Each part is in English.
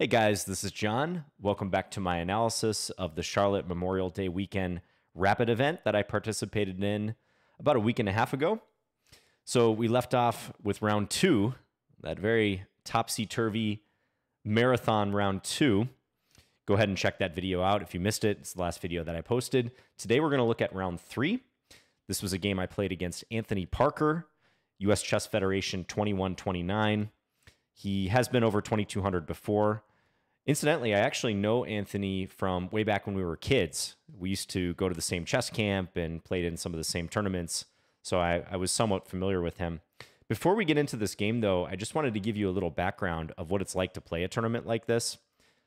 Hey guys, this is John. Welcome back to my analysis of the Charlotte Memorial Day weekend rapid event that I participated in about a week and a half ago. So we left off with round two, that very topsy-turvy marathon round two. Go ahead and check that video out if you missed it. It's the last video that I posted. Today we're going to look at round three. This was a game I played against Anthony Parker, US Chess Federation 21-29. He has been over 2,200 before. Incidentally, I actually know Anthony from way back when we were kids. We used to go to the same chess camp and played in some of the same tournaments, so I was somewhat familiar with him. Before we get into this game, though, I just wanted to give you a little background of what it's like to play a tournament like this.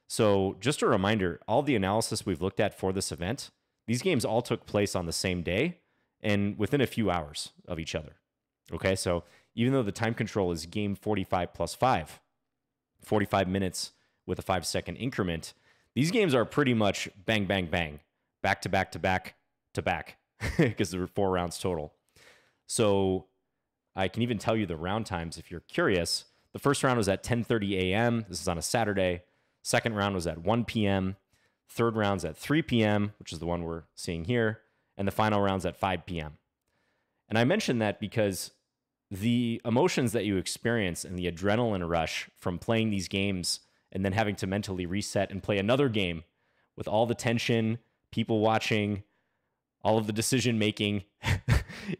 So just a reminder, all the analysis we've looked at for this event, these games all took place on the same day and within a few hours of each other. Okay, so even though the time control is game 45 plus 5, 45 minutes with a 5-second increment, these games are pretty much bang, bang, bang, back to back to back to back, because there were 4 rounds total. So I can even tell you the round times if you're curious. The first round was at 10:30 a.m. This is on a Saturday. Second round was at 1 p.m. Third round's at 3 p.m., which is the one we're seeing here. And the final round's at 5 p.m. And I mention that because the emotions that you experience and the adrenaline rush from playing these games and then having to mentally reset and play another game with all the tension, people watching, all of the decision making,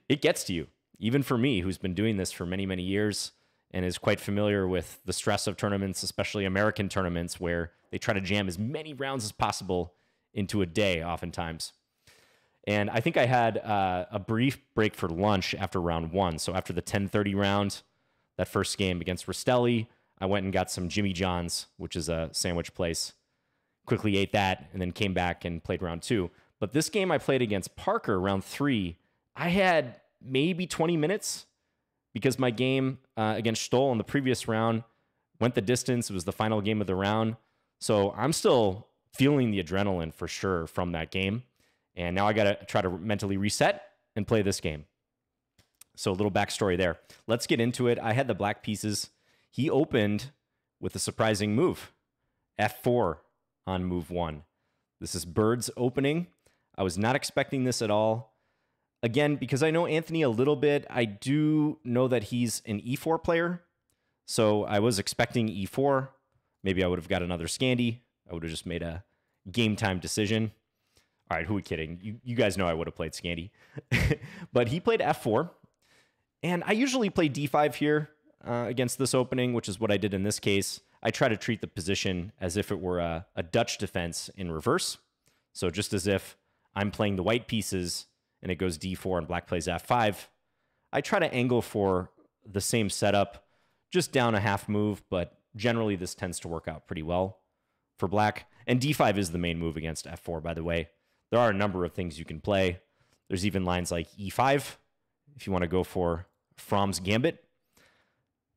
it gets to you. Even for me, who's been doing this for many, many years and is quite familiar with the stress of tournaments, especially American tournaments, where they try to jam as many rounds as possible into a day oftentimes. And I think I had a brief break for lunch after round one. So after the 10:30 round, that first game against Rastelli, I went and got some Jimmy John's, which is a sandwich place. Quickly ate that and then came back and played round two. But this game I played against Parker, round three, I had maybe 20 minutes because my game against Stoll in the previous round went the distance. It was the final game of the round. So I'm still feeling the adrenaline for sure from that game. And now I got to try to mentally reset and play this game. So a little backstory there. Let's get into it. I had the black pieces. He opened with a surprising move, F4 on move 1. This is Bird's opening. I was not expecting this at all. Again, because I know Anthony a little bit, I do know that he's an E4 player. So I was expecting E4. Maybe I would have got another Scandi. I would have just made a game time decision. All right, who are we kidding? You guys know I would have played Scandi. But he played F4. And I usually play D5 here against this opening, which is what I did in this case. I try to treat the position as if it were a Dutch defense in reverse. So just as if I'm playing the white pieces and it goes D4 and black plays F5, I try to angle for the same setup, just down a half move, but generally this tends to work out pretty well for black. And D5 is the main move against F4, by the way. There are a number of things you can play. There's even lines like E5 if you want to go for Fromm's Gambit.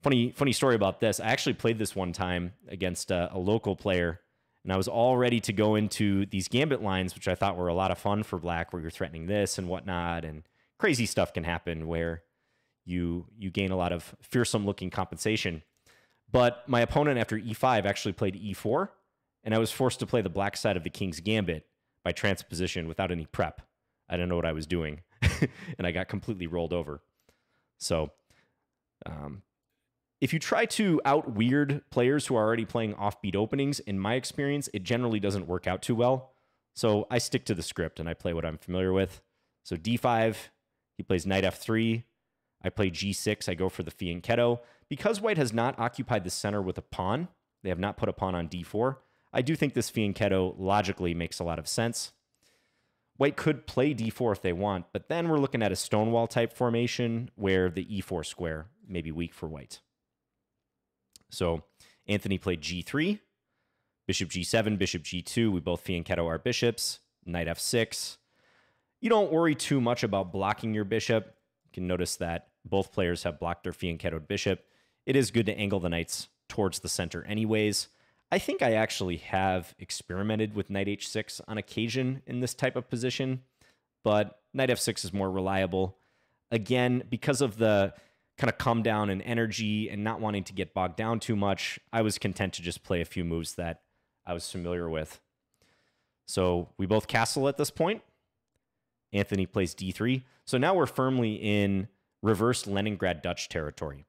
Funny story about this. I actually played this one time against a local player, and I was all ready to go into these Gambit lines, which I thought were a lot of fun for black, where you're threatening this and whatnot, and crazy stuff can happen where you gain a lot of fearsome-looking compensation. But my opponent after E5 actually played E4, and I was forced to play the black side of the King's Gambit by transposition without any prep. I didn't know what I was doing, and I got completely rolled over. So if you try to out-weird players who are already playing offbeat openings, in my experience, it generally doesn't work out too well. So I stick to the script, and I play what I'm familiar with. So D5, he plays knight F3. I play G6, I go for the fianchetto. Because white has not occupied the center with a pawn, they have not put a pawn on D4, I do think this fianchetto logically makes a lot of sense. White could play D4 if they want, but then we're looking at a stonewall type formation where the E4 square may be weak for white. So Anthony played G3, bishop G7, bishop G2. We both fianchetto our bishops, knight F6. You don't worry too much about blocking your bishop. You can notice that both players have blocked their fianchettoed bishop. It is good to angle the knights towards the center anyways. I think I actually have experimented with knight H6 on occasion in this type of position, but knight F6 is more reliable. Again, because of the kind of come down in energy and not wanting to get bogged down too much, I was content to just play a few moves that I was familiar with. So we both castle at this point. Anthony plays d3. So now we're firmly in reverse Leningrad Dutch territory.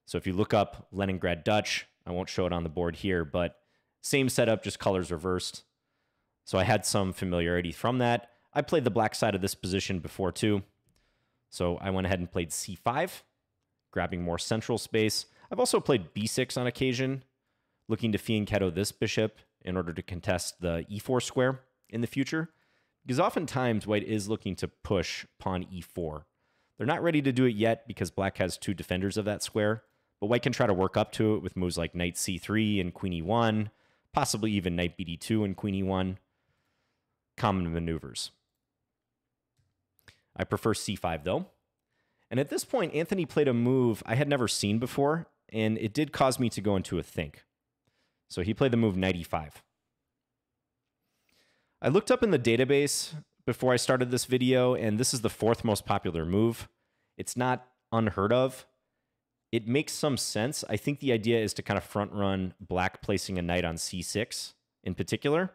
So if you look up Leningrad Dutch, I won't show it on the board here, but same setup, just colors reversed. So I had some familiarity from that. I played the black side of this position before too. So I went ahead and played c5, grabbing more central space. I've also played b6 on occasion, looking to fianchetto this bishop in order to contest the e4 square in the future. Because oftentimes white is looking to push pawn e4. They're not ready to do it yet because black has two defenders of that square, but white can try to work up to it with moves like knight c3 and queen e1, possibly even knight bd2 and queen e1. Common maneuvers. I prefer c5 though. And at this point, Anthony played a move I had never seen before, and it did cause me to go into a think. So he played the move knight e5. I looked up in the database before I started this video, and this is the fourth most popular move. It's not unheard of. It makes some sense. I think the idea is to kind of front run black placing a knight on c6 in particular.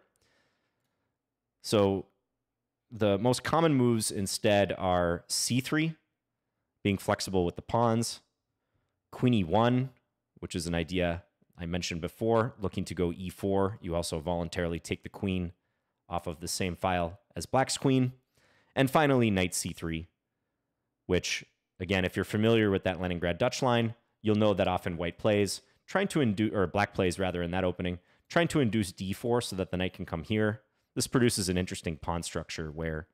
So the most common moves instead are c3, being flexible with the pawns, queen e1, which is an idea I mentioned before, looking to go e4. You also voluntarily take the queen off of the same file as black's queen. And finally, knight c3, which, again, if you're familiar with that Leningrad Dutch line, you'll know that often white plays, trying to induce, or black plays rather in that opening, trying to induce d4 so that the knight can come here. This produces an interesting pawn structure where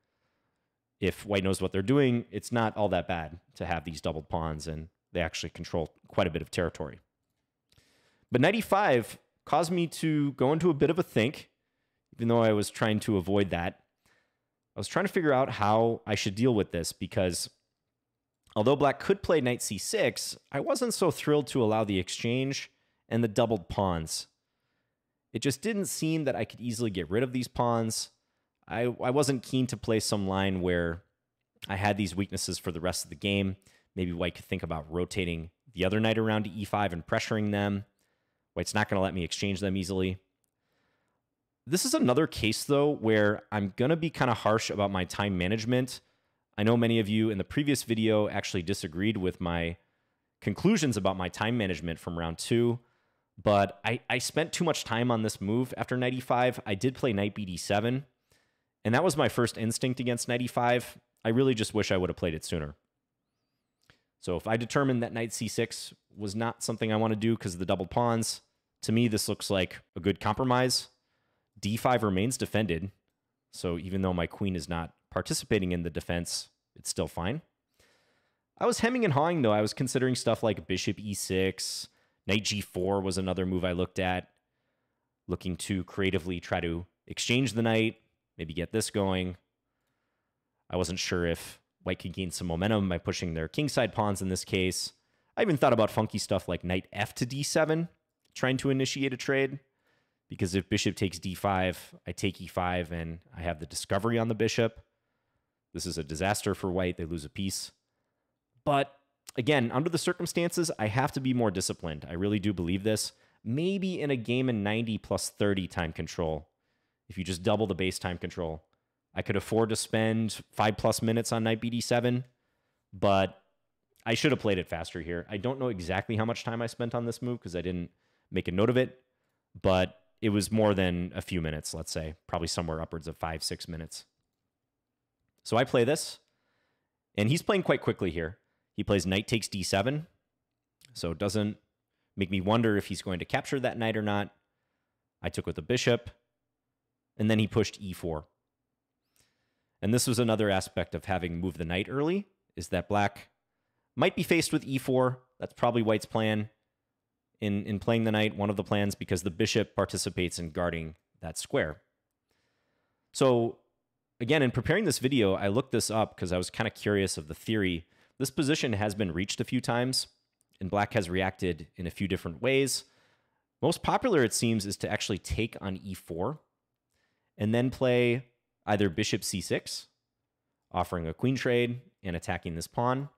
if white knows what they're doing, it's not all that bad to have these doubled pawns, and they actually control quite a bit of territory. But knight e5 caused me to go into a bit of a think, even though I was trying to avoid that. I was trying to figure out how I should deal with this because although black could play knight c6, I wasn't so thrilled to allow the exchange and the doubled pawns. It just didn't seem that I could easily get rid of these pawns. I wasn't keen to play some line where I had these weaknesses for the rest of the game. Maybe white could think about rotating the other knight around to e5 and pressuring them. White's not going to let me exchange them easily. This is another case, though, where I'm going to be kind of harsh about my time management. I know many of you in the previous video actually disagreed with my conclusions about my time management from round 2, but I spent too much time on this move after knight e5. I did play knight bd7, and that was my first instinct against knight e5. I really just wish I would have played it sooner. So if I determined that knight c6 was not something I want to do because of the double pawns, to me this looks like a good compromise. d5 remains defended, so even though my queen is not participating in the defense, it's still fine. I was hemming and hawing, though. I was considering stuff like bishop e6, knight g4 was another move I looked at, looking to creatively try to exchange the knight, maybe get this going. I wasn't sure if white could gain some momentum by pushing their kingside pawns in this case. I even thought about funky stuff like knight f to d7, trying to initiate a trade. Because if bishop takes d5, I take e5, and I have the discovery on the bishop. This is a disaster for white. They lose a piece. But again, under the circumstances, I have to be more disciplined. I really do believe this. Maybe in a game in 90 plus 30 time control, if you just double the base time control, I could afford to spend 5+ minutes on knight bd7, but I should have played it faster here. I don't know exactly how much time I spent on this move because I didn't make a note of it, but it was more than a few minutes, let's say, probably somewhere upwards of 5-6 minutes. So I play this, and he's playing quite quickly here. He plays knight takes d7, so it doesn't make me wonder if he's going to capture that knight or not. I took with the bishop, and then he pushed e4. And this was another aspect of having moved the knight early, is that black might be faced with e4. That's probably white's plan. In playing the knight, one of the plans, because the bishop participates in guarding that square. So again, in preparing this video, I looked this up because I was kind of curious of the theory. This position has been reached a few times, and black has reacted in a few different ways. Most popular, it seems, is to actually take on e4 and then play either bishop c6, offering a queen trade and attacking this pawn,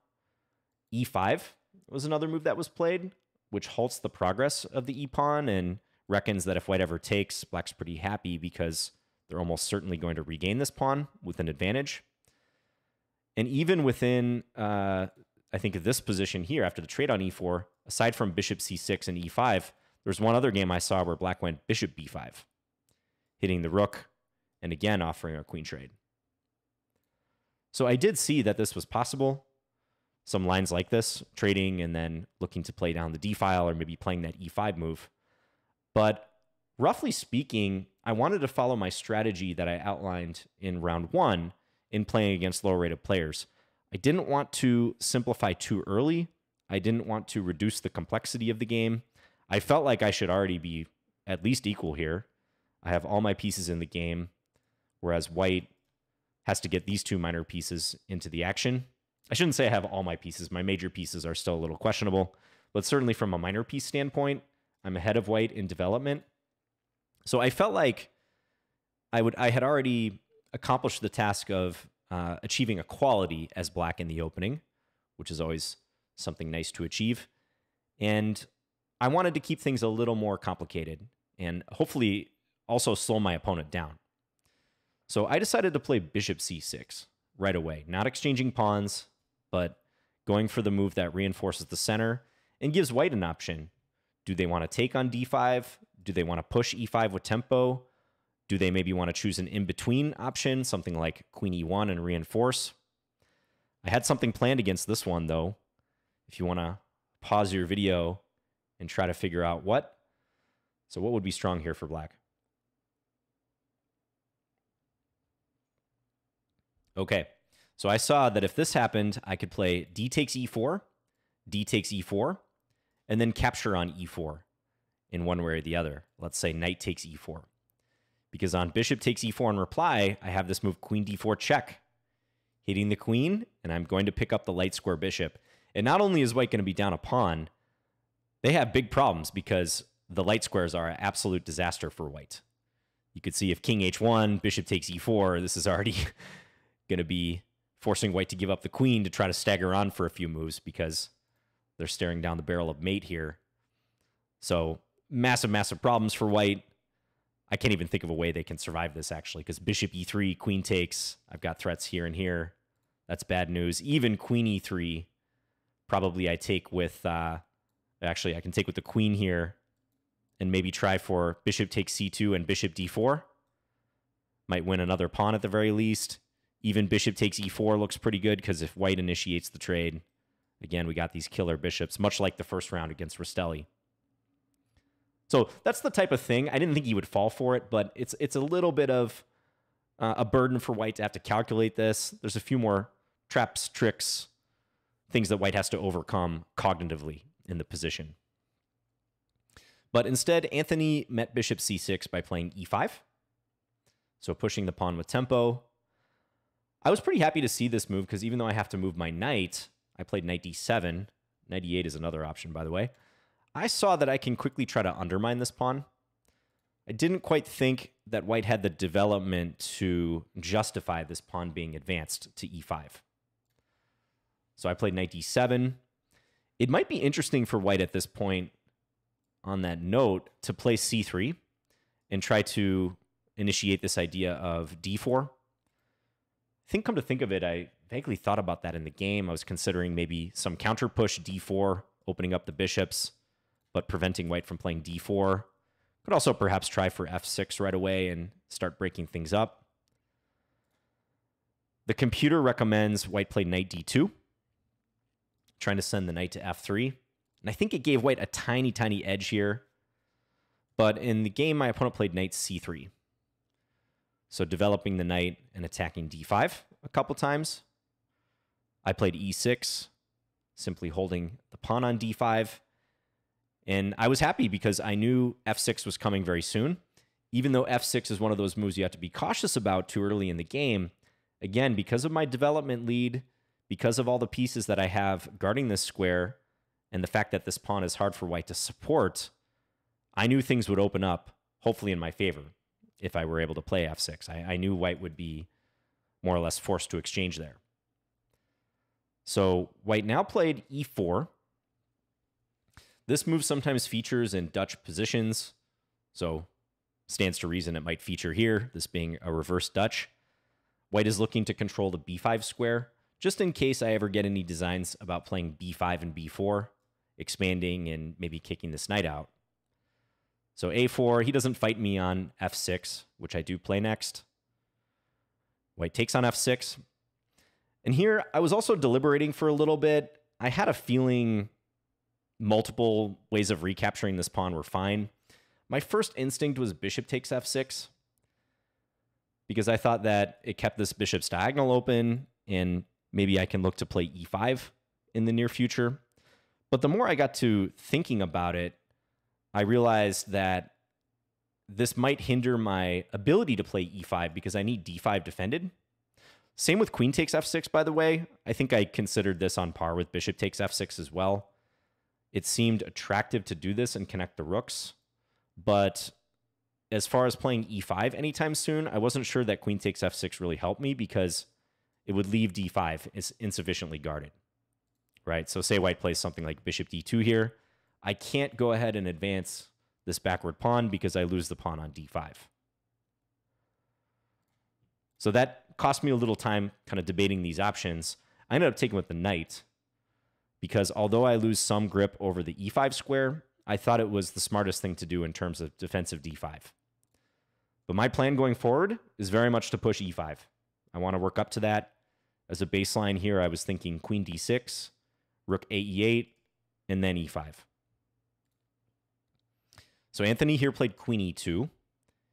e5 was another move that was played, which halts the progress of the e-pawn and reckons that if white ever takes, black's pretty happy because they're almost certainly going to regain this pawn with an advantage. And even within, I think, this position here after the trade on e4, aside from bishop c6 and e5, there's one other game I saw where black went bishop b5, hitting the rook, and again offering a queen trade. So I did see that this was possible. Some lines like this, trading and then looking to play down the d file or maybe playing that e5 move. But roughly speaking, I wanted to follow my strategy that I outlined in round 1 in playing against lower rated players. I didn't want to simplify too early. I didn't want to reduce the complexity of the game. I felt like I should already be at least equal here. I have all my pieces in the game, whereas white has to get these two minor pieces into the action. I shouldn't say I have all my pieces. My major pieces are still a little questionable, but certainly from a minor piece standpoint, I'm ahead of white in development. So I felt like I had already accomplished the task of achieving equality as black in the opening, which is always something nice to achieve. And I wanted to keep things a little more complicated and hopefully also slow my opponent down. So I decided to play bishop c6 right away, not exchanging pawns, but going for the move that reinforces the center and gives white an option. Do they want to take on d5? Do they want to push e5 with tempo? Do they maybe want to choose an in-between option, something like queen e1 and reinforce? I had something planned against this one, though. If you want to pause your video and try to figure out what. So what would be strong here for black? Okay, so I saw that if this happened, I could play d takes e4, d takes e4, and then capture on e4 in one way or the other. Let's say knight takes e4. Because on bishop takes e4 in reply, I have this move queen d4 check, hitting the queen, and I'm going to pick up the light square bishop. And not only is white going to be down a pawn, they have big problems because the light squares are an absolute disaster for white. You could see if king h1, bishop takes e4, this is already going to be forcing white to give up the queen to try to stagger on for a few moves because they're staring down the barrel of mate here. So massive, massive problems for white. I can't even think of a way they can survive this, actually, because bishop e3, queen takes. I've got threats here and here. That's bad news. Even queen e3, probably I take with... actually, I can take with the queen here and maybe try for bishop takes c2 and bishop d4. Might win another pawn at the very least. Even bishop takes e4 looks pretty good because if white initiates the trade, again, we got these killer bishops, much like the first round against Rastelli. So that's the type of thing. I didn't think he would fall for it, but it's a little bit of a burden for white to have to calculate this. There's a few more traps, tricks, things that white has to overcome cognitively in the position. But instead, Anthony met bishop c6 by playing e5. So pushing the pawn with tempo. I was pretty happy to see this move because even though I have to move my knight, I played knight d7. Knight e8 is another option, by the way. I saw that I can quickly try to undermine this pawn. I didn't quite think that white had the development to justify this pawn being advanced to e5. So I played knight d7. It might be interesting for white at this point on that note to play c3 and try to initiate this idea of d4. I think, come to think of it, I vaguely thought about that in the game. I was considering maybe some counter push d4, opening up the bishops, but preventing white from playing d4. Could also perhaps try for f6 right away and start breaking things up. The computer recommends white play knight d2, trying to send the knight to f3. And I think it gave white a tiny, tiny edge here. But in the game, my opponent played knight c3. So developing the knight and attacking d5 a couple times. I played e6, simply holding the pawn on d5. And I was happy because I knew f6 was coming very soon. Even though f6 is one of those moves you have to be cautious about too early in the game, again, because of my development lead, because of all the pieces that I have guarding this square, and the fact that this pawn is hard for white to support, I knew things would open up, hopefully in my favor, if I were able to play f6. I knew white would be more or less forced to exchange there. So white now played e4. This move sometimes features in Dutch positions, so stands to reason it might feature here, this being a reverse Dutch. White is looking to control the b5 square, just in case I ever get any designs about playing b5 and b4, expanding and maybe kicking this knight out. So a4, he doesn't fight me on f6, which I do play next. White takes on f6. And here, I was also deliberating for a little bit. I had a feeling multiple ways of recapturing this pawn were fine. My first instinct was bishop takes f6, because I thought that it kept this bishop's diagonal open, and maybe I can look to play e5 in the near future. But the more I got to thinking about it, I realized that this might hinder my ability to play e5 because I need d5 defended. Same with queen takes f6, by the way. I think I considered this on par with bishop takes f6 as well. It seemed attractive to do this and connect the rooks. But as far as playing e5 anytime soon, I wasn't sure that queen takes f6 really helped me because it would leave d5 is insufficiently guarded, right? So say white plays something like bishop d2 here. I can't go ahead and advance this backward pawn because I lose the pawn on d5. So that cost me a little time kind of debating these options. I ended up taking with the knight because although I lose some grip over the e5 square, I thought it was the smartest thing to do in terms of defensive d5. But my plan going forward is very much to push e5. I want to work up to that. As a baseline here, I was thinking queen d6, rook a e8, and then e5. So Anthony here played queen e2,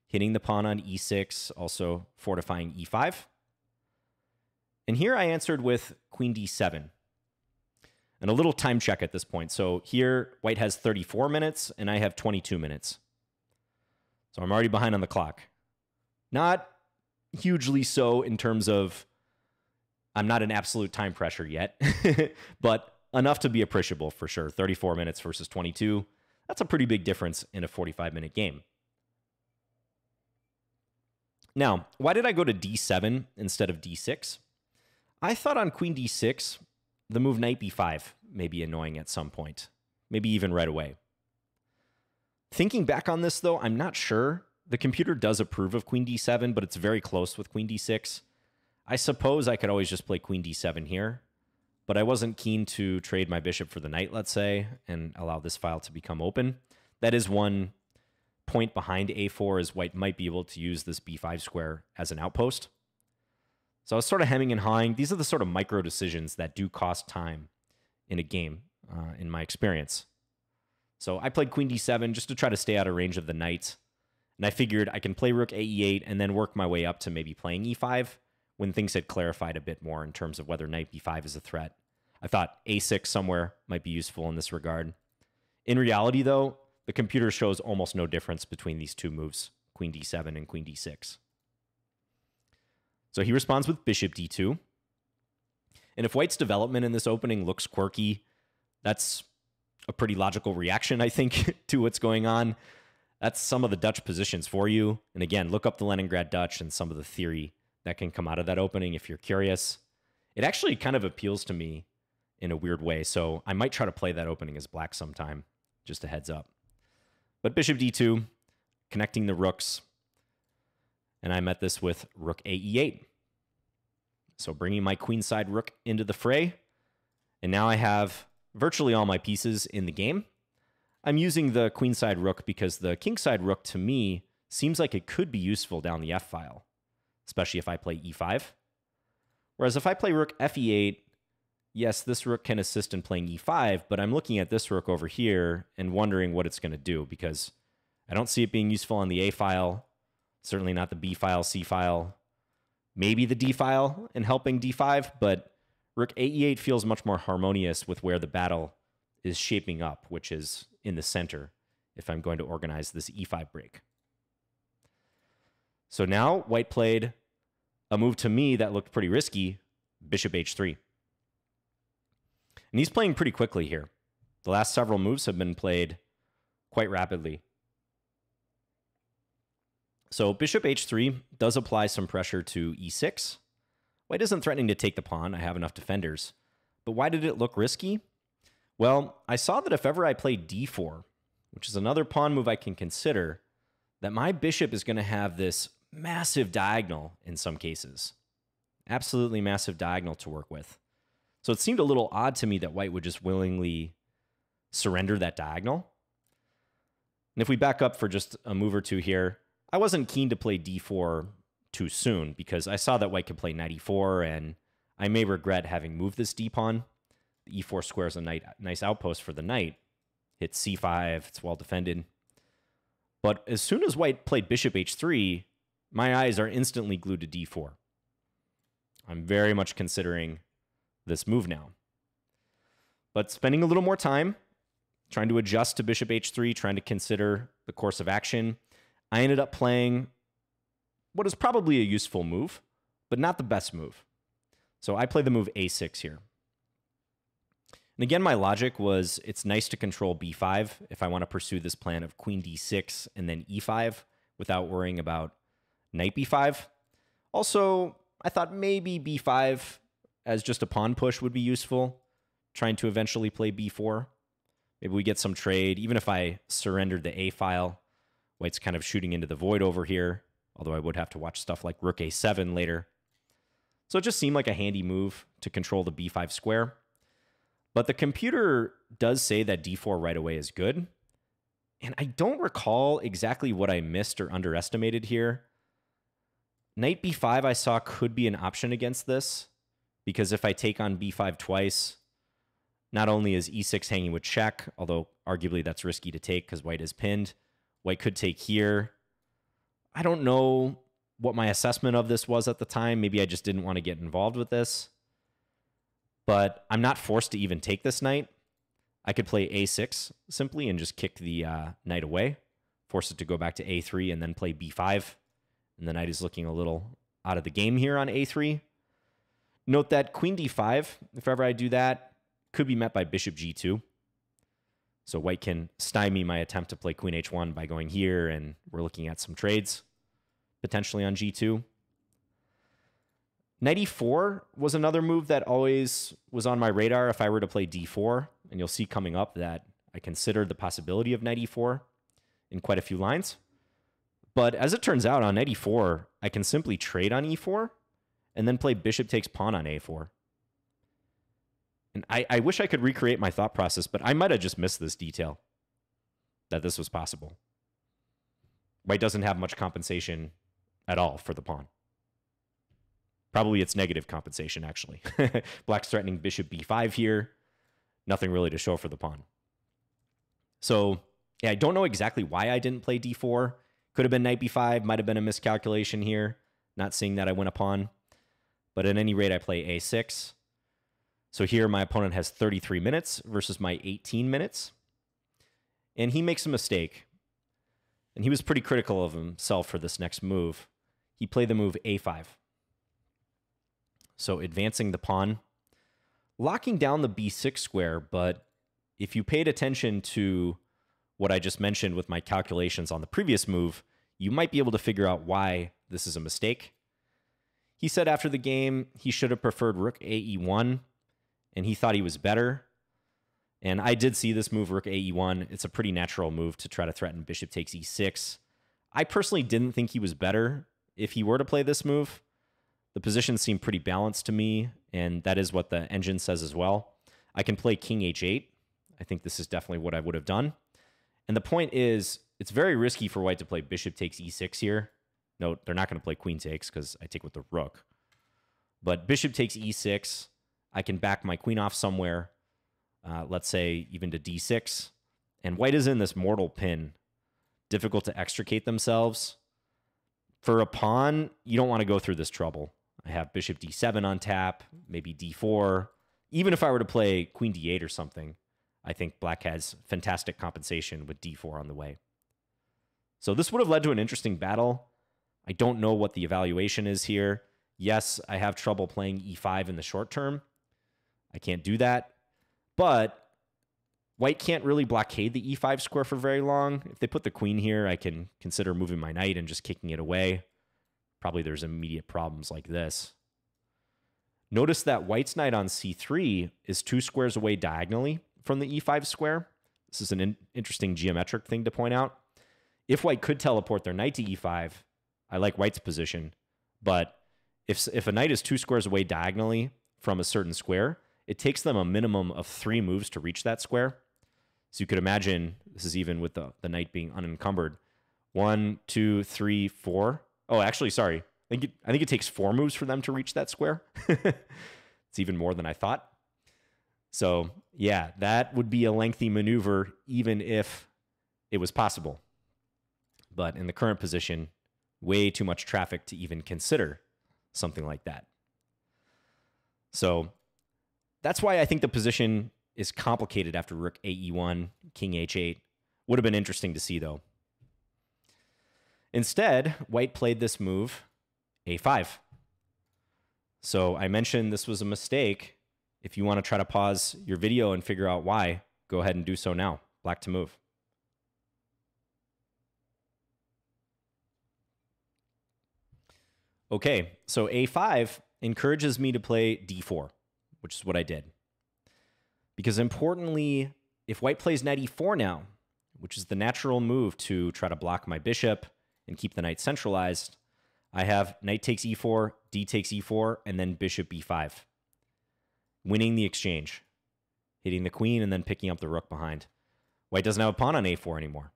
hitting the pawn on e6, also fortifying e5. And here I answered with queen d7. And a little time check at this point. So here, white has 34 minutes, and I have 22 minutes. So I'm already behind on the clock. Not hugely so in terms of I'm not in absolute time pressure yet, but enough to be appreciable for sure. 34 minutes versus 22. That's a pretty big difference in a 45-minute game. Now, why did I go to d7 instead of d6? I thought on queen d6, the move knight b5 may be annoying at some point, maybe even right away. Thinking back on this, though, I'm not sure. The computer does approve of queen d7, but it's very close with queen d6. I suppose I could always just play queen d7 here, but I wasn't keen to trade my bishop for the knight, let's say, and allow this file to become open. That is one point behind a4, is white might be able to use this b5 square as an outpost. So I was sort of hemming and hawing. These are the sort of micro decisions that do cost time in a game, in my experience. So I played queen d7 just to try to stay out of range of the knight. And I figured I can play rook a e8 and then work my way up to maybe playing e5 when things had clarified a bit more in terms of whether knight b5 is a threat. I thought a6 somewhere might be useful in this regard. In reality, though, the computer shows almost no difference between these two moves, queen d7 and queen d6. So he responds with bishop d2. And if white's development in this opening looks quirky, that's a pretty logical reaction, I think, to what's going on. That's some of the Dutch positions for you. And again, look up the Leningrad Dutch and some of the theory that can come out of that opening if you're curious. It actually kind of appeals to me in a weird way, so I might try to play that opening as black sometime, just a heads up. But bishop d2, connecting the rooks, and I met this with rook a e8. So bringing my queenside rook into the fray, and now I have virtually all my pieces in the game. I'm using the queenside rook because the kingside rook, to me, seems like it could be useful down the f-file, especially if I play e5. Whereas if I play rook fe8, yes, this rook can assist in playing e5, but I'm looking at this rook over here and wondering what it's going to do because I don't see it being useful on the a-file, certainly not the b-file, c-file, maybe the d-file in helping d5, but rook a e8 feels much more harmonious with where the battle is shaping up, which is in the center if I'm going to organize this e5 break. So now white played a move to me that looked pretty risky, bishop h3. And he's playing pretty quickly here. The last several moves have been played quite rapidly. So bishop h3 does apply some pressure to e6. White isn't threatening to take the pawn. I have enough defenders. But why did it look risky? Well, I saw that if ever I play d4, which is another pawn move I can consider, that my bishop is going to have this massive diagonal in some cases. Absolutely massive diagonal to work with. So it seemed a little odd to me that white would just willingly surrender that diagonal. And if we back up for just a move or two here, I wasn't keen to play d4 too soon because I saw that white could play knight e4, and I may regret having moved this d-pawn. The e4 square is a nice outpost for the knight. Hits c5, it's well defended. But as soon as white played bishop h3, my eyes are instantly glued to d4. I'm very much considering this move now. But spending a little more time, trying to adjust to bishop h3, trying to consider the course of action, I ended up playing what is probably a useful move, but not the best move. So I play the move a6 here. And again, my logic was it's nice to control b5 if I want to pursue this plan of queen d6 and then e5 without worrying about knight b5. Also, I thought maybe b5 as just a pawn push would be useful, trying to eventually play b4. Maybe we get some trade. Even if I surrendered the a file, white's kind of shooting into the void over here, although I would have to watch stuff like rook a7 later. So it just seemed like a handy move to control the b5 square. But the computer does say that d4 right away is good. And I don't recall exactly what I missed or underestimated here. Knight b5 I saw could be an option against this, because if I take on b5 twice, not only is e6 hanging with check, although arguably that's risky to take because white is pinned, white could take here. I don't know what my assessment of this was at the time. Maybe I just didn't want to get involved with this. But I'm not forced to even take this knight. I could play a6 simply and just kick the knight away, force it to go back to a3 and then play b5. And the knight is looking a little out of the game here on a3. Note that queen d5, if ever I do that, could be met by bishop g2. So white can stymie my attempt to play queen h1 by going here, and we're looking at some trades, potentially on g2. Knight e4 was another move that always was on my radar if I were to play d4, and you'll see coming up that I considered the possibility of knight e4 in quite a few lines. But as it turns out, on knight e4, I can simply trade on e4 and then play bishop takes pawn on a4. And I wish I could recreate my thought process, but I might have just missed this detail, that this was possible. White doesn't have much compensation at all for the pawn. Probably it's negative compensation, actually. Black's threatening bishop b5 here. Nothing really to show for the pawn. So, yeah, I don't know exactly why I didn't play d4. Could have been knight b5. Might have been a miscalculation here. Not seeing that I win a pawn. But at any rate, I play a6. So here my opponent has 33 minutes versus my 18 minutes. And he makes a mistake. And he was pretty critical of himself for this next move. He played the move a5. So advancing the pawn, locking down the b6 square, but if you paid attention to what I just mentioned with my calculations on the previous move, you might be able to figure out why this is a mistake. He said after the game he should have preferred rook ae1, and he thought he was better. And I did see this move, rook ae1. It's a pretty natural move to try to threaten bishop takes e6. I personally didn't think he was better if he were to play this move. The positions seem pretty balanced to me, and that is what the engine says as well. I can play king h8. I think this is definitely what I would have done. And the point is, it's very risky for white to play bishop takes e6 here. Note, they're not going to play queen takes because I take with the rook. But bishop takes e6. I can back my queen off somewhere, let's say even to d6. And white is in this mortal pin. Difficult to extricate themselves. For a pawn, you don't want to go through this trouble. I have bishop d7 on tap, maybe d4. Even if I were to play queen d8 or something, I think black has fantastic compensation with d4 on the way. So this would have led to an interesting battle. I don't know what the evaluation is here. Yes, I have trouble playing e5 in the short term. I can't do that. But white can't really blockade the e5 square for very long. If they put the queen here, I can consider moving my knight and just kicking it away. Probably there's immediate problems like this. Notice that white's knight on c3 is 2 squares away diagonally from the e5 square. This is an interesting geometric thing to point out. If white could teleport their knight to e5, I like white's position. But if a knight is 2 squares away diagonally from a certain square, it takes them a minimum of 3 moves to reach that square. So you could imagine, this is even with the knight being unencumbered. 1, 2, 3, 4. Oh, actually, sorry. I think it takes 4 moves for them to reach that square. It's even more than I thought. So yeah, that would be a lengthy maneuver even if it was possible. But in the current position, way too much traffic to even consider something like that. So that's why I think the position is complicated after rook ae1, king h8. Would have been interesting to see, though. Instead, white played this move, a5. So I mentioned this was a mistake. If you want to try to pause your video and figure out why, go ahead and do so now. Black to move. Okay, so a5 encourages me to play d4, which is what I did. Because importantly, if white plays knight e4 now, which is the natural move to try to block my bishop and keep the knight centralized, I have knight takes e4, d takes e4, and then bishop b5. Winning the exchange, hitting the queen and then picking up the rook behind. White doesn't have a pawn on a4 anymore.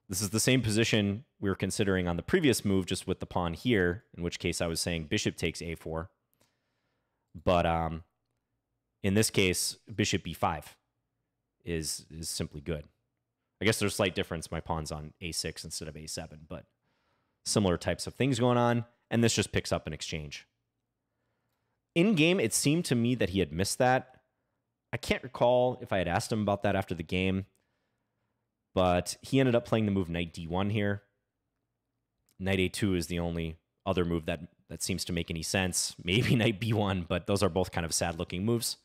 This is the same position we were considering on the previous move, just with the pawn here, in which case I was saying bishop takes a4. But in this case, bishop b5 is simply good. I guess there's a slight difference. My pawn's on a6 instead of a7, but similar types of things going on, and this just picks up an exchange. In game, it seemed to me that he had missed that. I can't recall if I had asked him about that after the game, but he ended up playing the move knight d1 here. Knight a2 is the only other move that seems to make any sense. Maybe knight b1, but those are both kind of sad-looking moves.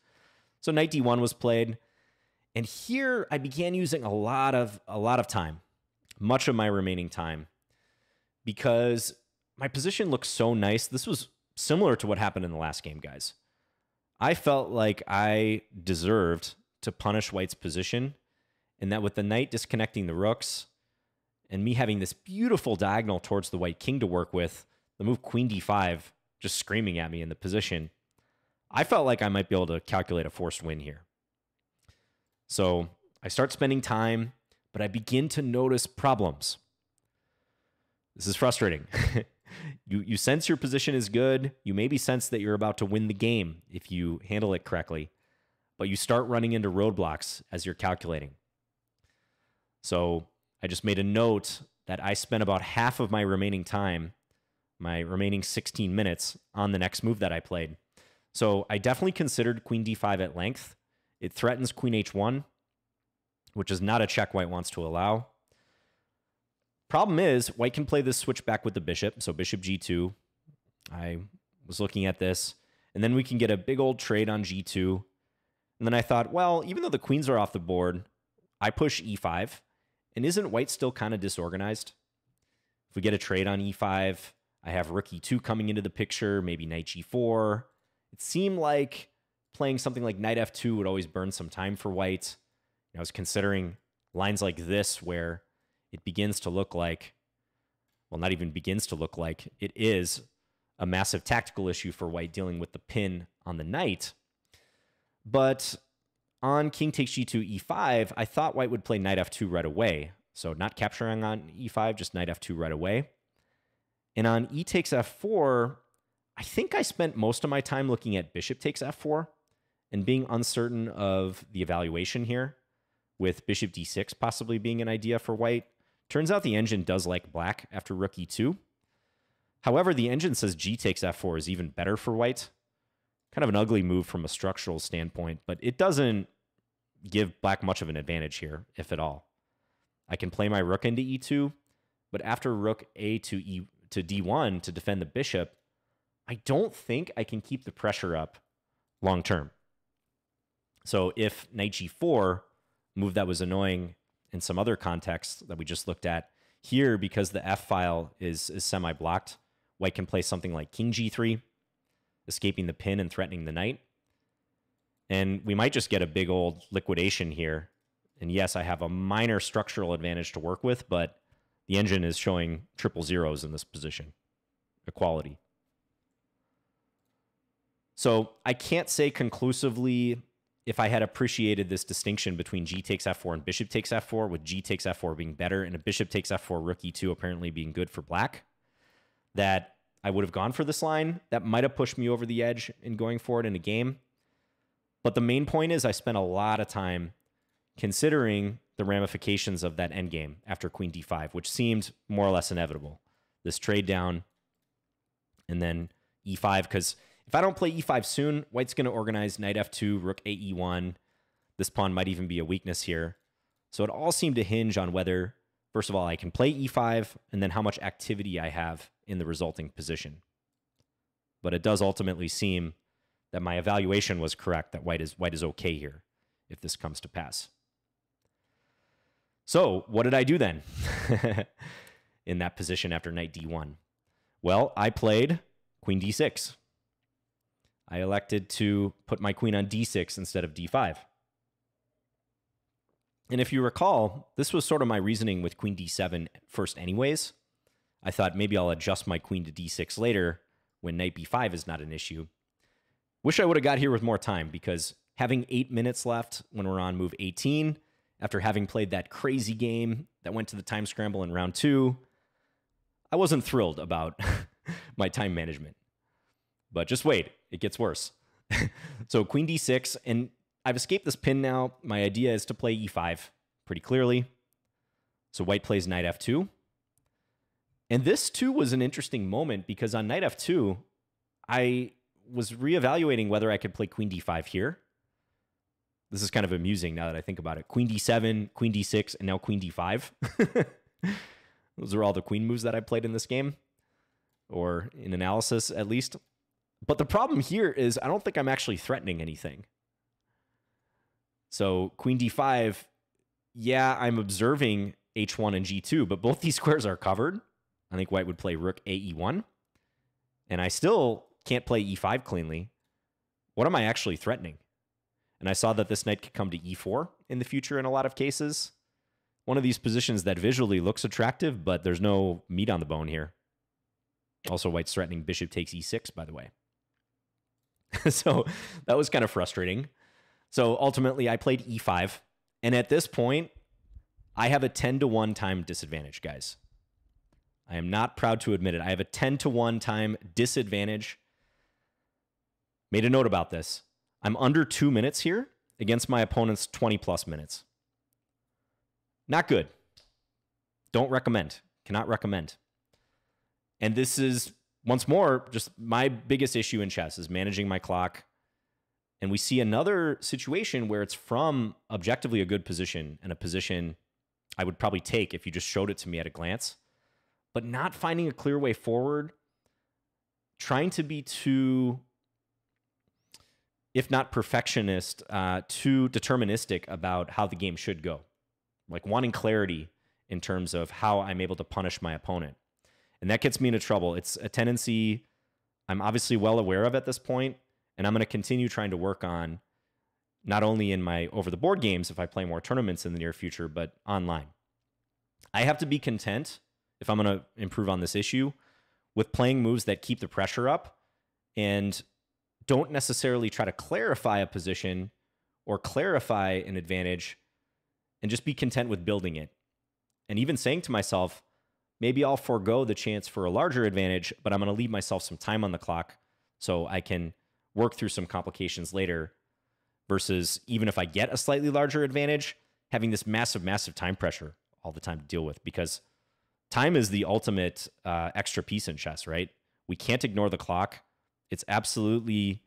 So knight d1 was played, and here I began using a lot of time, much of my remaining time, because my position looks so nice. This was similar to what happened in the last game, guys. I felt like I deserved to punish white's position, and that with the knight disconnecting the rooks and me having this beautiful diagonal towards the white king to work with, the move queen d5 just screaming at me in the position, I felt like I might be able to calculate a forced win here. So I start spending time, but I begin to notice problems. This is frustrating. You sense your position is good. You maybe sense that you're about to win the game if you handle it correctly, but you start running into roadblocks as you're calculating. So I just made a note that I spent about half of my remaining time, my remaining 16 minutes, on the next move that I played. So I definitely considered queen d5 at length. It threatens queen h1, which is not a check white wants to allow. Problem is, white can play this switch back with the bishop, so bishop g2. I was looking at this, and then we can get a big old trade on g2. And then I thought, well, even though the queens are off the board, I push e5, and isn't white still kind of disorganized? If we get a trade on e5, I have rook e2 coming into the picture, maybe knight g4. It seemed like playing something like knight f2 would always burn some time for white. I was considering lines like this where it begins to look like, well, not even begins to look like, it is a massive tactical issue for white dealing with the pin on the knight. But on king takes g2, e5, I thought white would play knight f2 right away. So not capturing on e5, just knight f2 right away. And on e takes f4, I think I spent most of my time looking at bishop takes f4 and being uncertain of the evaluation here, with bishop d6 possibly being an idea for white. Turns out the engine does like black after rook e2. However, the engine says g takes f4 is even better for white. Kind of an ugly move from a structural standpoint, but it doesn't give black much of an advantage here, if at all. I can play my rook into e2, but after rook a to d1 to defend the bishop, I don't think I can keep the pressure up long term. So if knight g4, move that was annoying in some other contexts that we just looked at, here, because the f file is semi-blocked, white can play something like king g3. escaping the pin and threatening the knight. And we might just get a big old liquidation here. And yes, I have a minor structural advantage to work with, but the engine is showing triple zeros in this position. Equality. So I can't say conclusively if I had appreciated this distinction between G takes F4 and Bishop takes F4, with G takes F4 being better and a Bishop takes F4 rook E2 apparently being good for black, that I would have gone for this line. That might have pushed me over the edge in going forward in a game. But the main point is I spent a lot of time considering the ramifications of that endgame after queen d5, which seemed more or less inevitable. This trade down and then e5, because if I don't play e5 soon, white's going to organize knight f2, rook a e1. This pawn might even be a weakness here. So it all seemed to hinge on whether, first of all, I can play e5, and then how much activity I have in the resulting position. But it does ultimately seem that my evaluation was correct, that white is okay here if this comes to pass. So what did I do then in that position after knight d1? Well, I played queen d6. I elected to put my queen on d6 instead of d5. And if you recall, this was sort of my reasoning with queen d7 first anyways. I thought maybe I'll adjust my queen to d6 later when knight b5 is not an issue. Wish I would have got here with more time, because having 8 minutes left when we're on move 18, after having played that crazy game that went to the time scramble in round 2, I wasn't thrilled about my time management. But just wait, it gets worse. So queen d6, and I've escaped this pin now. My idea is to play e5 pretty clearly. So white plays knight f2. And this too was an interesting moment, because on knight f2, I was reevaluating whether I could play queen d5 here. This is kind of amusing now that I think about it. Queen d7, queen d6, and now queen d5. Those are all the queen moves that I played in this game, or in analysis at least. But the problem here is I don't think I'm actually threatening anything. So queen d5, yeah, I'm observing h1 and g2, but both these squares are covered. I think white would play rook a e1, and I still can't play e5 cleanly. What am I actually threatening? And I saw that this knight could come to e4 in the future in a lot of cases. One of these positions that visually looks attractive, but there's no meat on the bone here. Also, white's threatening bishop takes e6, by the way. So that was kind of frustrating. So ultimately, I played e5. And at this point, I have a 10-to-1 time disadvantage, guys. I am not proud to admit it. I have a 10-to-1 time disadvantage. Made a note about this. I'm under 2 minutes here against my opponent's 20-plus minutes. Not good. Don't recommend. Cannot recommend. And this is, once more, just my biggest issue in chess is managing my clock. And we see another situation where it's from objectively a good position, and a position I would probably take if you just showed it to me at a glance, but not finding a clear way forward, trying to be too, if not perfectionist, too deterministic about how the game should go. Like wanting clarity in terms of how I'm able to punish my opponent. And that gets me into trouble. It's a tendency I'm obviously well aware of at this point, and I'm going to continue trying to work on, not only in my over-the-board games if I play more tournaments in the near future, but online. I have to be content, if I'm going to improve on this issue, with playing moves that keep the pressure up and don't necessarily try to clarify a position or clarify an advantage, and just be content with building it. And even saying to myself, maybe I'll forego the chance for a larger advantage, but I'm going to leave myself some time on the clock so I can work through some complications later, versus even if I get a slightly larger advantage, having this massive, massive time pressure all the time to deal with, because time is the ultimate extra piece in chess, right? We can't ignore the clock. It's absolutely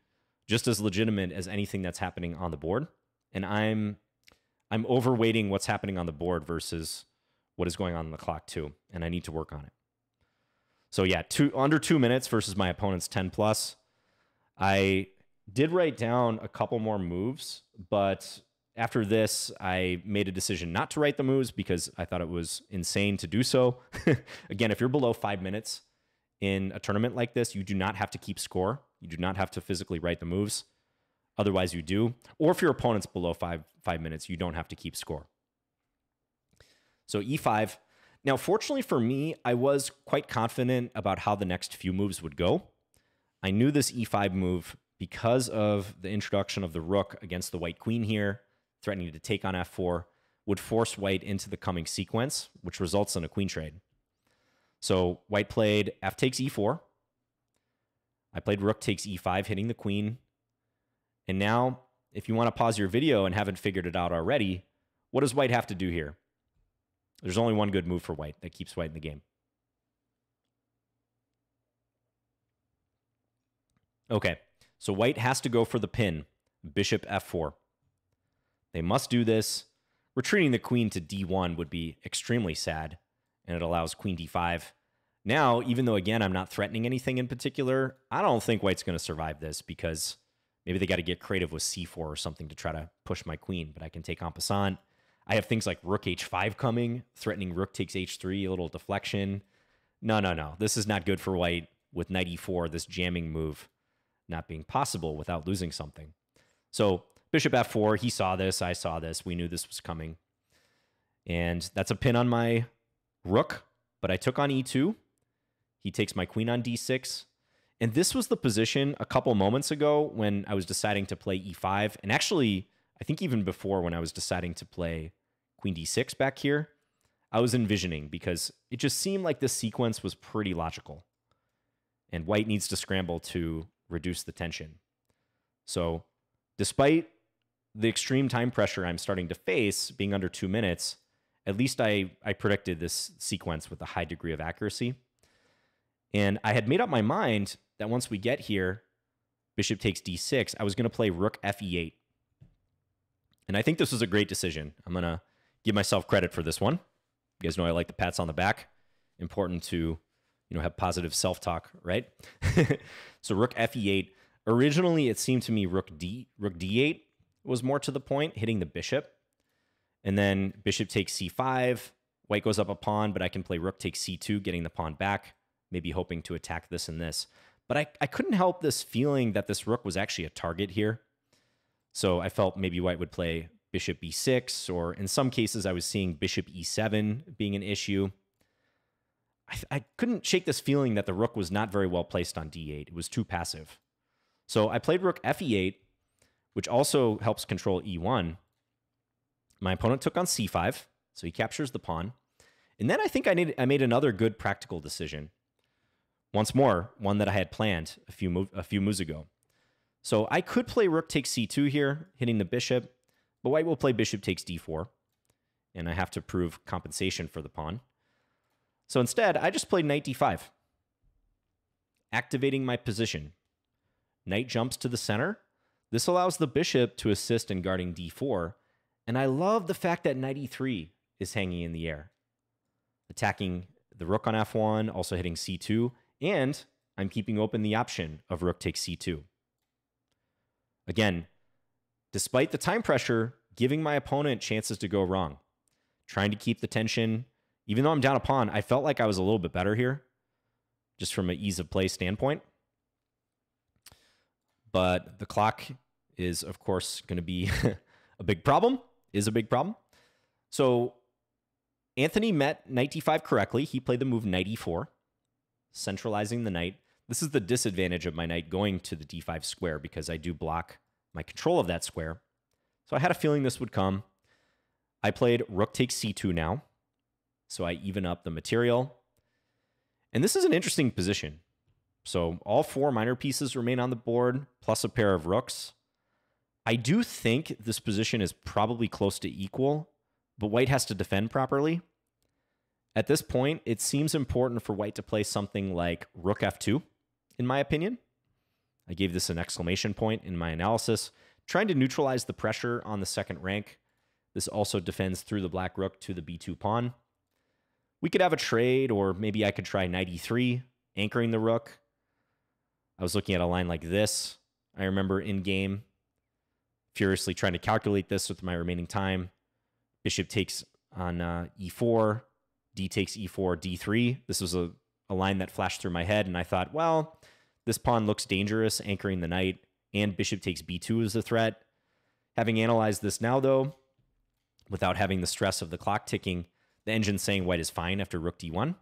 just as legitimate as anything that's happening on the board. And I'm overweighting what's happening on the board versus what is going on the clock too, and I need to work on it. So yeah, under 2 minutes versus my opponent's 10 plus. I did write down a couple more moves, but after this, I made a decision not to write the moves because I thought it was insane to do so. Again, if you're below 5 minutes in a tournament like this, you do not have to keep score. You do not have to physically write the moves. Otherwise, you do. Or if your opponent's below five minutes, you don't have to keep score. So e5. Now, fortunately for me, I was quite confident about how the next few moves would go. I knew this e5 move because of the introduction of the rook against the white queen here, threatening to take on f4, would force white into the coming sequence, which results in a queen trade. So white played f takes e4. I played rook takes e5, hitting the queen. And now, if you want to pause your video and haven't figured it out already, what does white have to do here? There's only one good move for white that keeps white in the game. Okay, so white has to go for the pin, bishop f4. They must do this. Retreating the queen to d1 would be extremely sad, and it allows queen d5. Now, even though, again, I'm not threatening anything in particular, I don't think white's going to survive this because maybe they got to get creative with c4 or something to try to push my queen, but I can take en passant. I have things like rook h5 coming, threatening rook takes h3, a little deflection. No. This is not good for white with knight e4, this jamming move not being possible without losing something. So bishop f4, he saw this, I saw this, we knew this was coming. And that's a pin on my rook, but I took on e2. He takes my queen on d6. And this was the position a couple moments ago when I was deciding to play e5. And actually, I think even before when I was deciding to play queen d6 back here, I was envisioning because it just seemed like this sequence was pretty logical. And white needs to scramble to reduce the tension. So despite the extreme time pressure I'm starting to face, being under 2 minutes, at least I predicted this sequence with a high degree of accuracy. And I had made up my mind that once we get here, bishop takes d6, I was going to play rook fe8. And I think this was a great decision. I'm going to give myself credit for this one. You guys know I like the pats on the back. Important to, have positive self-talk, right? So rook fe8. Originally, it seemed to me rook d8 was more to the point, hitting the bishop. And then bishop takes c5. White goes up a pawn, but I can play rook takes c2, getting the pawn back, maybe hoping to attack this and this. But I couldn't help this feeling that this rook was actually a target here. So I felt maybe white would play bishop b6, or in some cases I was seeing bishop e7 being an issue. I couldn't shake this feeling that the rook was not very well placed on d8. It was too passive. So I played rook fe8, which also helps control e1. My opponent took on c5, so he captures the pawn. And then I think I made another good practical decision. Once more, one that I had planned a few moves ago. So I could play rook takes c2 here, hitting the bishop, but white will play bishop takes d4, and I have to prove compensation for the pawn. So instead, I just played knight d5, activating my position. Knight jumps to the center. This allows the bishop to assist in guarding d4, and I love the fact that knight e3 is hanging in the air, attacking the rook on f1, also hitting c2, and I'm keeping open the option of rook takes c2. Again, despite the time pressure, giving my opponent chances to go wrong, trying to keep the tension. Even though I'm down a pawn, I felt like I was a little bit better here, just from an ease of play standpoint. But the clock is, of course, going to be a big problem, So Anthony met knight d5 correctly. He played the move knight e4, centralizing the knight. This is the disadvantage of my knight going to the d5 square because I do block my control of that square. So I had a feeling this would come. I played rook takes c2 now. So I even up the material. And this is an interesting position. So all 4 minor pieces remain on the board, plus a pair of rooks. I do think this position is probably close to equal, but white has to defend properly. At this point, it seems important for white to play something like rook f2, in my opinion. I gave this an exclamation point in my analysis, trying to neutralize the pressure on the second rank. This also defends through the black rook to the b2 pawn. We could have a trade, or maybe I could try knight e3, anchoring the rook. I was looking at a line like this. I remember in-game furiously trying to calculate this with my remaining time. Bishop takes on e4, d takes e4, d3. This was a line that flashed through my head, and I thought, well, This pawn looks dangerous, anchoring the knight, and bishop takes b2 is a threat. Having analyzed this now, though, without having the stress of the clock ticking, the engine saying white is fine after rook d1,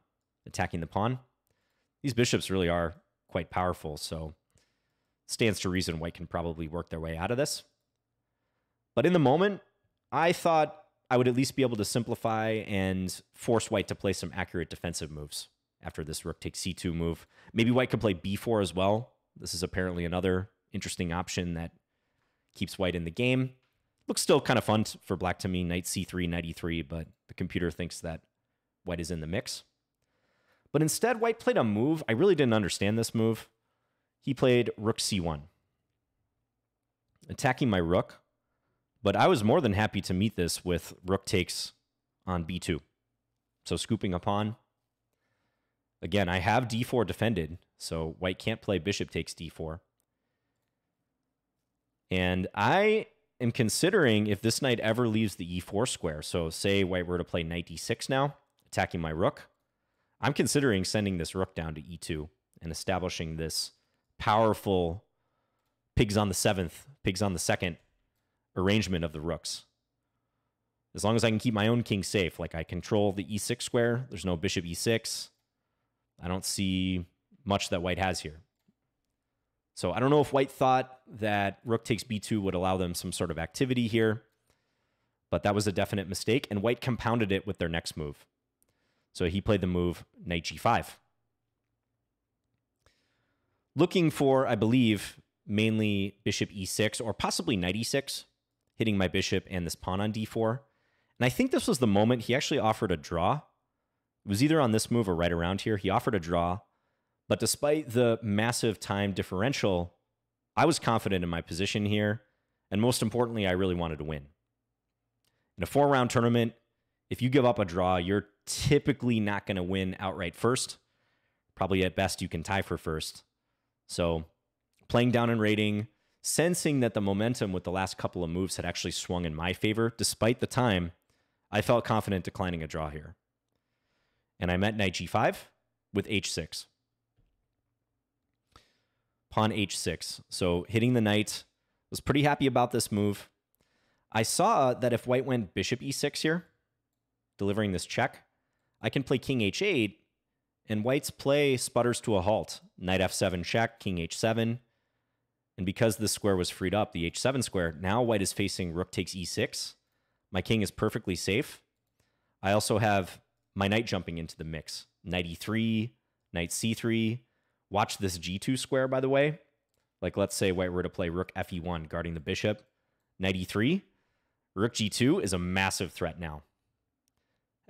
attacking the pawn. These bishops really are quite powerful, so stands to reason white can probably work their way out of this. But in the moment, I thought I would at least be able to simplify and force white to play some accurate defensive moves after this rook takes c2 move. Maybe white could play b4 as well. This is apparently another interesting option that keeps white in the game. Looks still kind of fun for black to me, knight c3, knight e3, but the computer thinks that white is in the mix. But instead, white played a move. I really didn't understand this move. He played rook c1, attacking my rook. But I was more than happy to meet this with rook takes on b2. So scooping a pawn. Again, I have d4 defended, so white can't play bishop takes d4. And I am considering if this knight ever leaves the e4 square. So say white were to play knight d6 now, attacking my rook. I'm considering sending this rook down to e2 and establishing this powerful pigs on the 7th, pigs on the 2nd arrangement of the rooks. As long as I can keep my own king safe, like I control the e6 square, there's no bishop e6. I don't see much that white has here. So I don't know if white thought that rook takes b2 would allow them some sort of activity here, but that was a definite mistake, and white compounded it with their next move. So he played the move knight g5. Looking for, I believe, mainly bishop e6 or possibly knight e6, hitting my bishop and this pawn on d4. And I think this was the moment he actually offered a draw. It was either on this move or right around here. He offered a draw. But despite the massive time differential, I was confident in my position here. And most importantly, I really wanted to win. In a 4-round tournament, if you give up a draw, you're typically not going to win outright first. Probably at best you can tie for first. So playing down in rating, sensing that the momentum with the last couple of moves had actually swung in my favor, despite the time, I felt confident declining a draw here. And I met knight g5 with h6. Pawn h6. So hitting the knight, was pretty happy about this move. I saw that if white went bishop e6 here, delivering this check, I can play king h8, and white's play sputters to a halt. Knight f7 check, king h7. And because this square was freed up, the h7 square, now white is facing rook takes e6. My king is perfectly safe. I also have my knight jumping into the mix. Knight e3, knight c3. Watch this g2 square, by the way. Like, let's say white were to play rook fe1, guarding the bishop. Knight e3. Rook g2 is a massive threat now.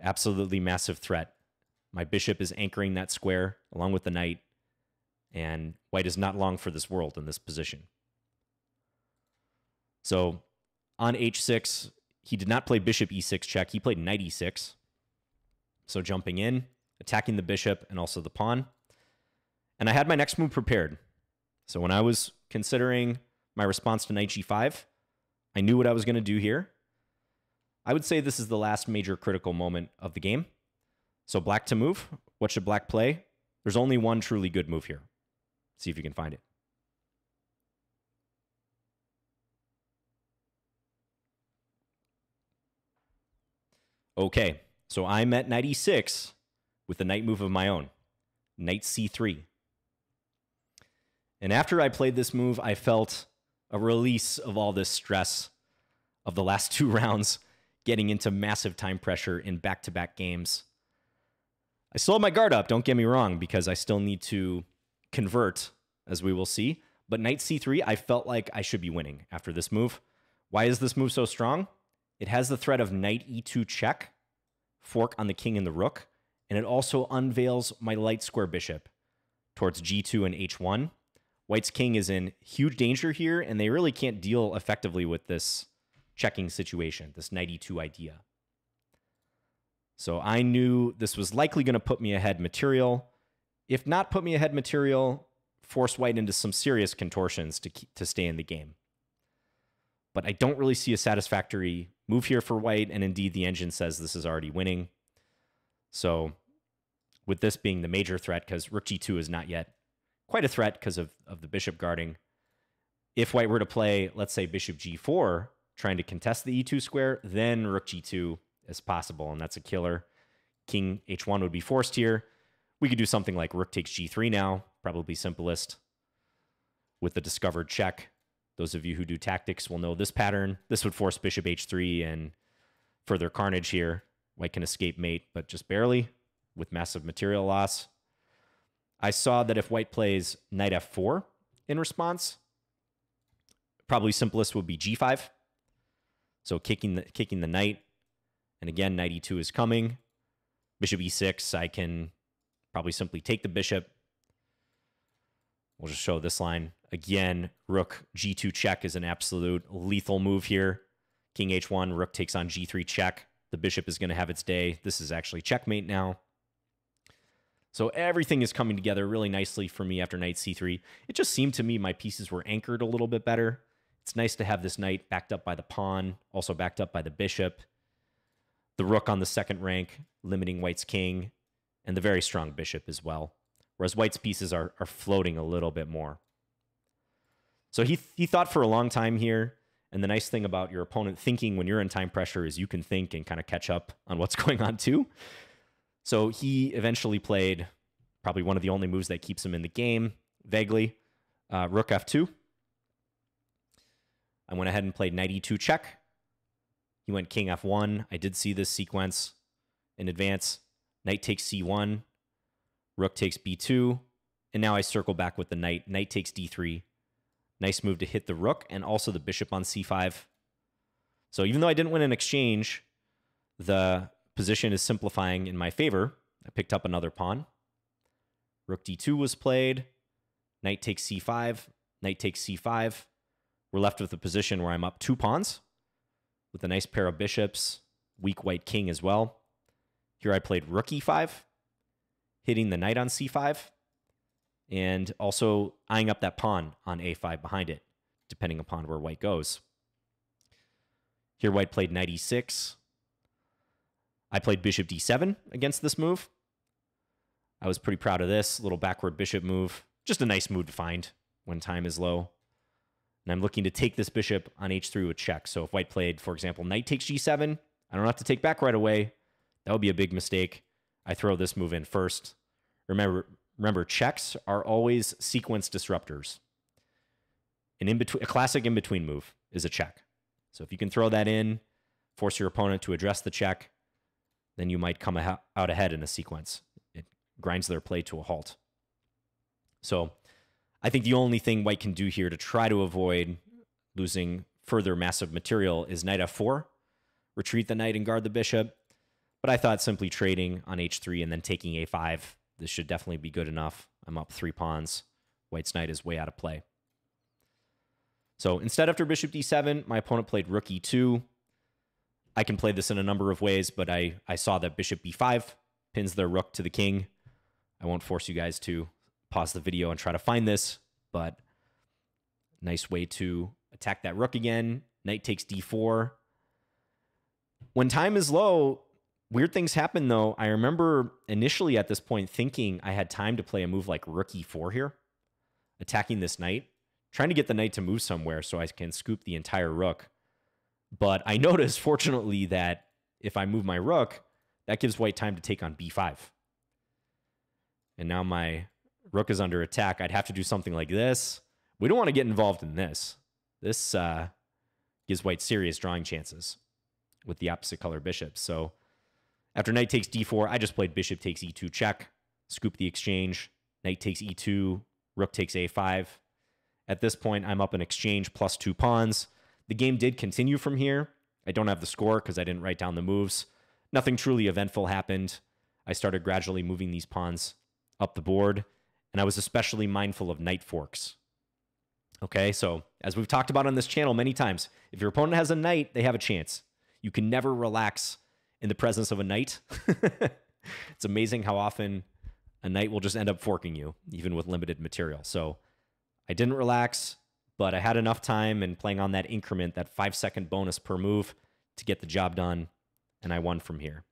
Absolutely massive threat. My bishop is anchoring that square along with the knight, and white is not long for this world in this position. So on h6, he did not play bishop e6 check. He played knight e6. So jumping in, attacking the bishop and also the pawn. And I had my next move prepared. So when I was considering my response to knight g5, I knew what I was going to do here. I would say this is the last major critical moment of the game. So black to move. What should black play? There's only one truly good move here. See if you can find it. Okay, so I met knight e6 with a knight move of my own. Knight c3. And after I played this move, I felt a release of all this stress of the last 2 rounds, getting into massive time pressure in back-to-back games. I still have my guard up, don't get me wrong, because I still need to convert, as we will see. But knight c3, I felt like I should be winning after this move. Why is this move so strong? It has the threat of knight e2 check, fork on the king and the rook, and it also unveils my light square bishop towards g2 and h1. White's king is in huge danger here, and they really can't deal effectively with this checking situation, this knight e2 idea. So I knew this was likely going to put me ahead material. If not put me ahead material, force white into some serious contortions to stay in the game. But I don't really see a satisfactory move here for white, and indeed the engine says this is already winning. So with this being the major threat, because rook g2 is not yet quite a threat because of the bishop guarding. If white were to play, let's say, bishop g4, trying to contest the e2 square, then rook g2 is possible, and that's a killer. King h1 would be forced here. We could do something like rook takes g3 now, probably simplest, with the discovered check. Those of you who do tactics will know this pattern. This would force bishop h3 and further carnage here. White can escape mate, but just barely, with massive material loss. I saw that if white plays knight f4 in response, probably simplest would be g5. So kicking the knight. And again, knight e2 is coming. Bishop e6, I can probably simply take the bishop. We'll just show this line. Again, rook g2 check is an absolute lethal move here. King h1, rook takes on g3 check. The bishop is going to have its day. This is actually checkmate now. So everything is coming together really nicely for me after knight c3. It just seemed to me my pieces were anchored a little bit better. It's nice to have this knight backed up by the pawn, also backed up by the bishop. The rook on the second rank, limiting white's king, and the very strong bishop as well. Whereas white's pieces are floating a little bit more. So he thought for a long time here. And the nice thing about your opponent thinking when you're in time pressure is you can think and kind of catch up on what's going on too. So he eventually played probably one of the only moves that keeps him in the game, vaguely, rook f2. I went ahead and played knight e2 check. He went king f1. I did see this sequence in advance. Knight takes c1. Rook takes b2. And now I circle back with the knight. Knight takes d3. Nice move to hit the rook and also the bishop on c5. So even though I didn't win an exchange, the position is simplifying in my favor. I picked up another pawn. Rook d2 was played. Knight takes c5. Knight takes c5. We're left with a position where I'm up 2 pawns with a nice pair of bishops, weak white king as well. Here I played rook e5, hitting the knight on c5, and also eyeing up that pawn on a5 behind it, depending upon where white goes. Here white played knight e6. I played bishop d7 against this move. I was pretty proud of this little backward bishop move. Just a nice move to find when time is low. And I'm looking to take this bishop on h3 with check. So if white played, for example, knight takes g7, I don't have to take back right away. That would be a big mistake. I throw this move in first. Remember, checks are always sequence disruptors. A classic in-between move is a check. So if you can throw that in, force your opponent to address the check, then you might come out ahead in a sequence. It grinds their play to a halt. So I think the only thing white can do here to try to avoid losing further massive material is knight f4, retreat the knight and guard the bishop. But I thought simply trading on h3 and then taking a5, this should definitely be good enough. I'm up 3 pawns. White's knight is way out of play. So instead, after bishop d7, my opponent played rook e2. I can play this in a number of ways, but I saw that bishop b5 pins their rook to the king. I won't force you guys to pause the video and try to find this, but nice way to attack that rook again. Knight takes d4. When time is low, weird things happen, though. I remember initially at this point thinking I had time to play a move like rook e4 here, attacking this knight, trying to get the knight to move somewhere so I can scoop the entire rook. But I noticed, fortunately, that if I move my rook, that gives white time to take on b5. And now my rook is under attack. I'd have to do something like this. We don't want to get involved in this. This gives white serious drawing chances with the opposite color bishops. So after knight takes d4, I just played bishop takes e2 check, scoop the exchange. Knight takes e2, rook takes a5. At this point, I'm up an exchange plus 2 pawns. The game did continue from here. I don't have the score because I didn't write down the moves. Nothing truly eventful happened. I started gradually moving these pawns up the board, and I was especially mindful of knight forks. Okay, so as we've talked about on this channel many times, if your opponent has a knight, they have a chance. You can never relax in the presence of a knight. It's amazing how often a knight will just end up forking you, even with limited material. So I didn't relax, but I had enough time and playing on that increment, that 5-second bonus per move to get the job done, and I won from here.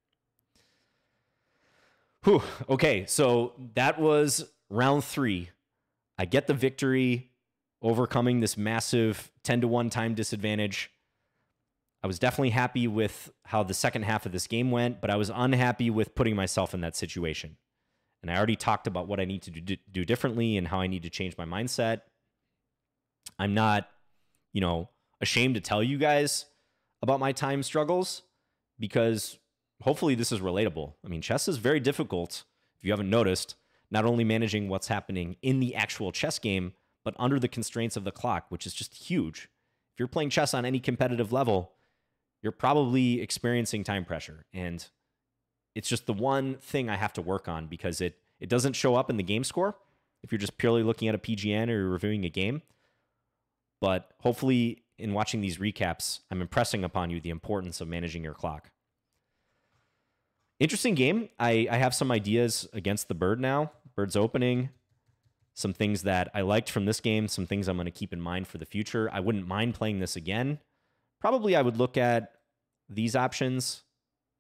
Whew. Okay, so that was round 3. I get the victory, overcoming this massive 10-1 time disadvantage. I was definitely happy with how the second half of this game went, but I was unhappy with putting myself in that situation. And I already talked about what I need to do differently and how I need to change my mindset. I'm not, ashamed to tell you guys about my time struggles because hopefully this is relatable. I mean, chess is very difficult, if you haven't noticed, not only managing what's happening in the actual chess game, but under the constraints of the clock, which is just huge. If you're playing chess on any competitive level, you're probably experiencing time pressure. And it's just the one thing I have to work on because it doesn't show up in the game score if you're just purely looking at a PGN or you're reviewing a game. But hopefully in watching these recaps, I'm impressing upon you the importance of managing your clock. Interesting game. I have some ideas against the bird now. Bird's opening. Some things that I liked from this game. Some things I'm going to keep in mind for the future. I wouldn't mind playing this again. Probably I would look at these options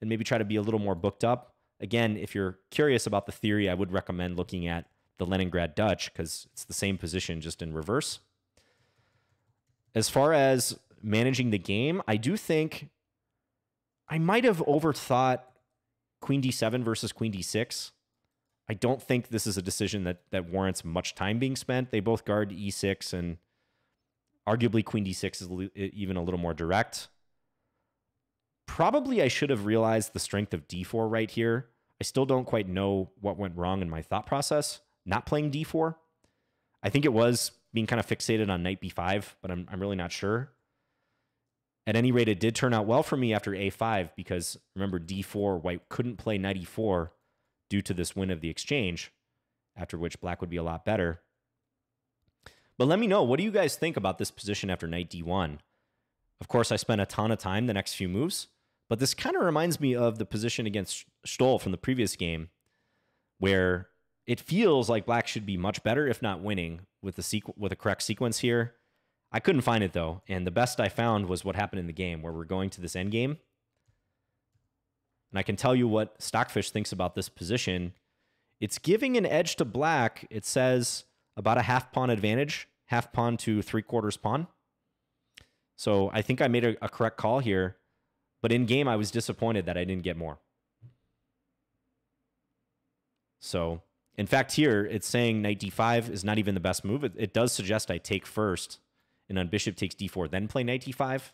and maybe try to be a little more booked up. Again, if you're curious about the theory, I would recommend looking at the Leningrad Dutch because it's the same position just in reverse. As far as managing the game, I do think I might have overthought Queen D7 versus Queen D6. I don't think this is a decision that warrants much time being spent. They both guard E6, and arguably Queen D6 is even a little more direct. Probably I should have realized the strength of D4 right here. I still don't quite know what went wrong in my thought process, not playing D4. I think it was being kind of fixated on knight B5, but I'm really not sure. At any rate, it did turn out well for me after A5 because, remember, D4, white couldn't play knight E4 due to this win of the exchange, after which black would be a lot better. But let me know, what do you guys think about this position after knight D1? Of course, I spent a ton of time the next few moves, but this kind of reminds me of the position against Stoll from the previous game, where it feels like black should be much better, if not winning, with a correct sequence here. I couldn't find it, though, and the best I found was what happened in the game, where we're going to this endgame. And I can tell you what Stockfish thinks about this position. It's giving an edge to black. It says about a half pawn advantage, half pawn to 3/4 pawn. So I think I made a correct call here, but in game I was disappointed that I didn't get more. So, in fact, here it's saying knight d5 is not even the best move. It does suggest I take first, and on bishop takes d4, then play knight d5.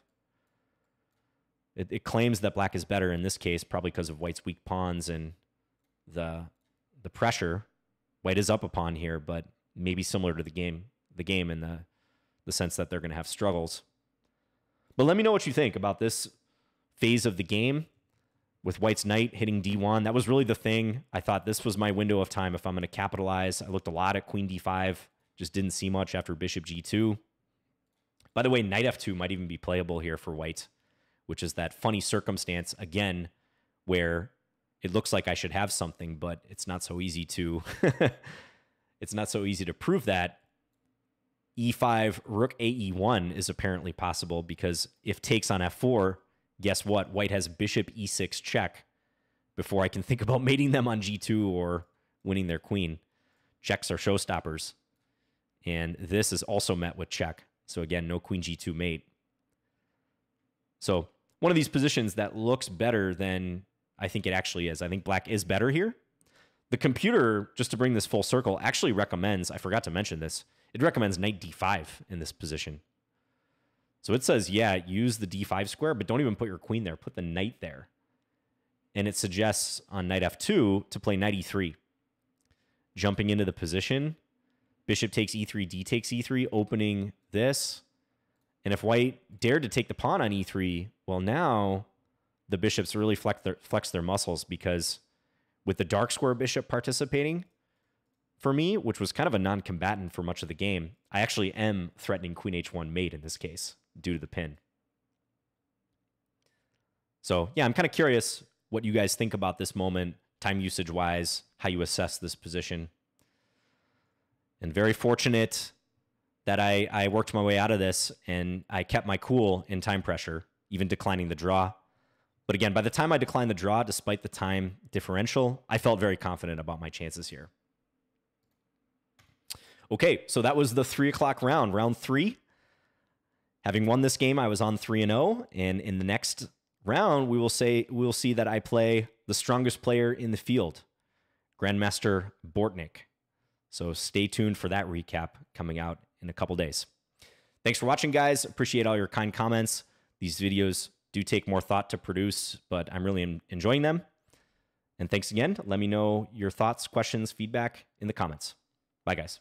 It claims that black is better in this case, probably because of white's weak pawns and the pressure. White is up a pawn here, but maybe similar to the game in the sense that they're going to have struggles. But let me know what you think about this phase of the game with white's knight hitting d1. That was really the thing. I thought this was my window of time if I'm going to capitalize. I looked a lot at queen d5, just didn't see much after bishop g2. By the way, knight f2 might even be playable here for white, which is that funny circumstance, again, where it looks like I should have something, but it's not so easy to it's not so easy to prove that. E5, rook ae1 is apparently possible because if takes on f4, guess what? White has bishop e6 check before I can think about mating them on g2 or winning their queen. Checks are showstoppers. And this is also met with check. So again, no queen g2 mate. So one of these positions that looks better than I think it actually is. I think black is better here. The computer, just to bring this full circle, actually recommends, I forgot to mention this, it recommends knight d5 in this position. So it says, yeah, use the d5 square, but don't even put your queen there. Put the knight there. And it suggests on knight f2 to play knight e3. Jumping into the position, bishop takes e3, d takes e3, opening this. And if white dared to take the pawn on e3, well, now the bishops really flex their muscles because with the dark square bishop participating, for me, which was kind of a non-combatant for much of the game, I actually am threatening queen h1 mate in this case due to the pin. So yeah, I'm kind of curious what you guys think about this moment, time usage-wise, how you assess this position. And very fortunate that I worked my way out of this and I kept my cool in time pressure, even declining the draw. But again, by the time I declined the draw, despite the time differential, I felt very confident about my chances here. Okay, so that was the 3 o'clock round, round 3. Having won this game, I was on 3-0, and in the next round, we will see that I play the strongest player in the field, Grandmaster Bortnik. So stay tuned for that recap coming out in a couple days. Thanks for watching, guys. Appreciate all your kind comments. These videos do take more thought to produce, but I'm really enjoying them. And thanks again. Let me know your thoughts, questions, feedback in the comments. Bye, guys.